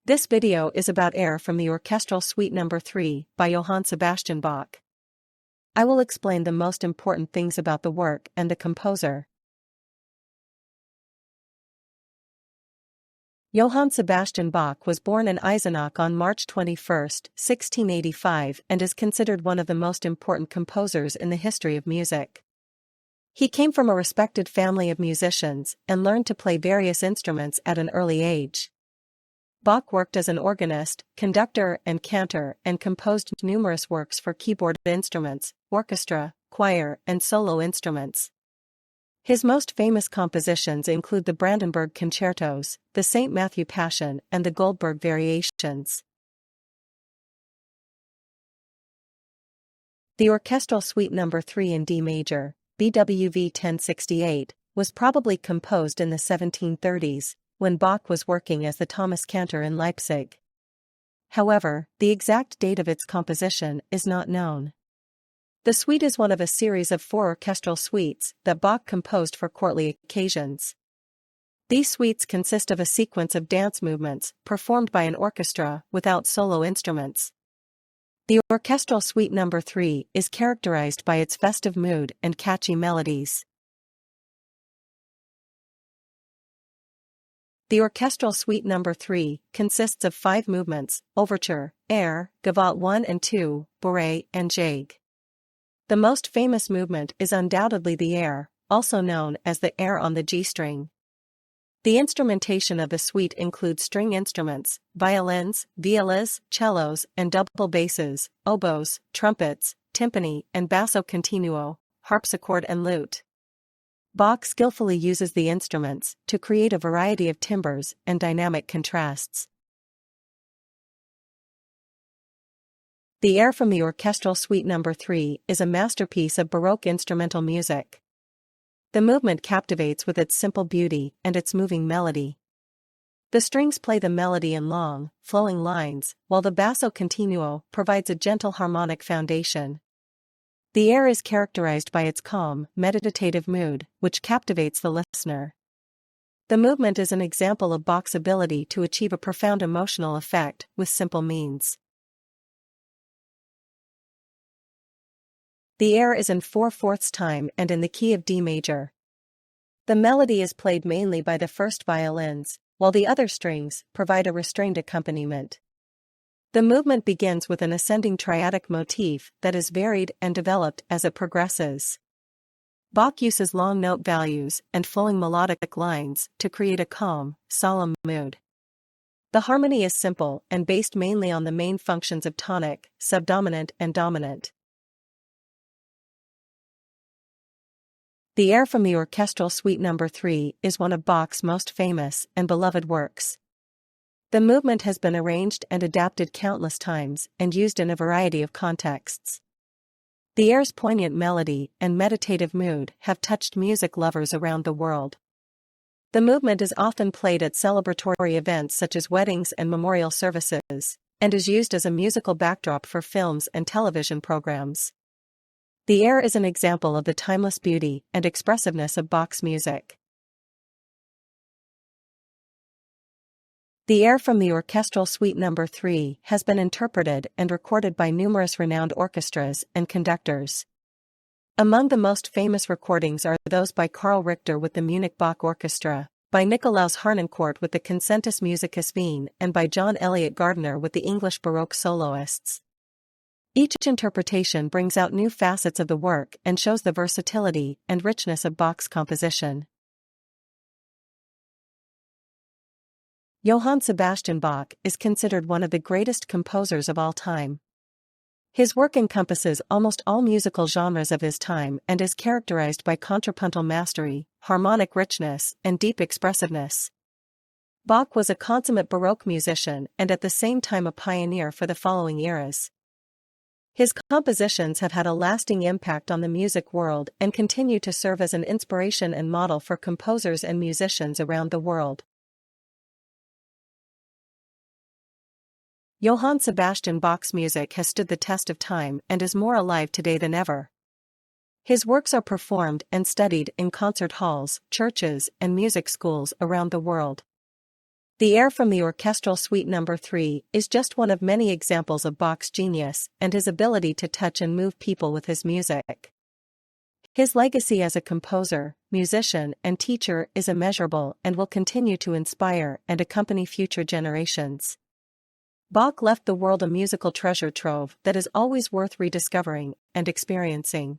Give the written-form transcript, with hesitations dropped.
This video is about air from the Orchestral Suite No. 3 by Johann Sebastian Bach. I will explain the most important things about the work and the composer. Johann Sebastian Bach was born in Eisenach on March 21, 1685, and is considered one of the most important composers in the history of music. He came from a respected family of musicians and learned to play various instruments at an early age. Bach worked as an organist, conductor, and cantor, and composed numerous works for keyboard instruments, orchestra, choir, and solo instruments. His most famous compositions include the Brandenburg Concertos, the St. Matthew Passion, and the Goldberg Variations. The Orchestral Suite No. 3 in D major, BWV 1068, was probably composed in the 1730s, when Bach was working as the Thomas Cantor in Leipzig. However, the exact date of its composition is not known. The suite is one of a series of 4 orchestral suites that Bach composed for courtly occasions. These suites consist of a sequence of dance movements performed by an orchestra without solo instruments. The Orchestral Suite No. 3 is characterized by its festive mood and catchy melodies. The Orchestral Suite No. 3 consists of 5 movements: Overture, Air, Gavotte 1 and 2, Bourrée, and Jague. The most famous movement is undoubtedly the Air, also known as the Air on the G string. The instrumentation of the suite includes string instruments, violins, violas, cellos, and double basses, oboes, trumpets, timpani, and basso continuo, harpsichord and lute. Bach skillfully uses the instruments to create a variety of timbres and dynamic contrasts. The Air from the Orchestral Suite No. 3 is a masterpiece of Baroque instrumental music. The movement captivates with its simple beauty and its moving melody. The strings play the melody in long, flowing lines, while the basso continuo provides a gentle harmonic foundation. The air is characterized by its calm, meditative mood, which captivates the listener. The movement is an example of Bach's ability to achieve a profound emotional effect with simple means. The air is in 4/4 time and in the key of D major. The melody is played mainly by the first violins, while the other strings provide a restrained accompaniment. The movement begins with an ascending triadic motif that is varied and developed as it progresses. Bach uses long note values and flowing melodic lines to create a calm, solemn mood. The harmony is simple and based mainly on the main functions of tonic, subdominant, and dominant. The Air from the Orchestral Suite No. 3 is one of Bach's most famous and beloved works. The movement has been arranged and adapted countless times and used in a variety of contexts. The air's poignant melody and meditative mood have touched music lovers around the world. The movement is often played at celebratory events such as weddings and memorial services, and is used as a musical backdrop for films and television programs. The air is an example of the timeless beauty and expressiveness of Bach's music. The Air from the Orchestral Suite No. 3 has been interpreted and recorded by numerous renowned orchestras and conductors. Among the most famous recordings are those by Karl Richter with the Munich Bach Orchestra, by Nikolaus Harnoncourt with the Concertus Musicus Wien, and by John Eliot Gardiner with the English Baroque soloists. Each interpretation brings out new facets of the work and shows the versatility and richness of Bach's composition. Johann Sebastian Bach is considered one of the greatest composers of all time. His work encompasses almost all musical genres of his time and is characterized by contrapuntal mastery, harmonic richness, and deep expressiveness. Bach was a consummate Baroque musician and at the same time a pioneer for the following eras. His compositions have had a lasting impact on the music world and continue to serve as an inspiration and model for composers and musicians around the world. Johann Sebastian Bach's music has stood the test of time and is more alive today than ever. His works are performed and studied in concert halls, churches, and music schools around the world. The air from the Orchestral Suite No. 3 is just one of many examples of Bach's genius and his ability to touch and move people with his music. His legacy as a composer, musician, and teacher is immeasurable and will continue to inspire and accompany future generations. Bach left the world a musical treasure trove that is always worth rediscovering and experiencing.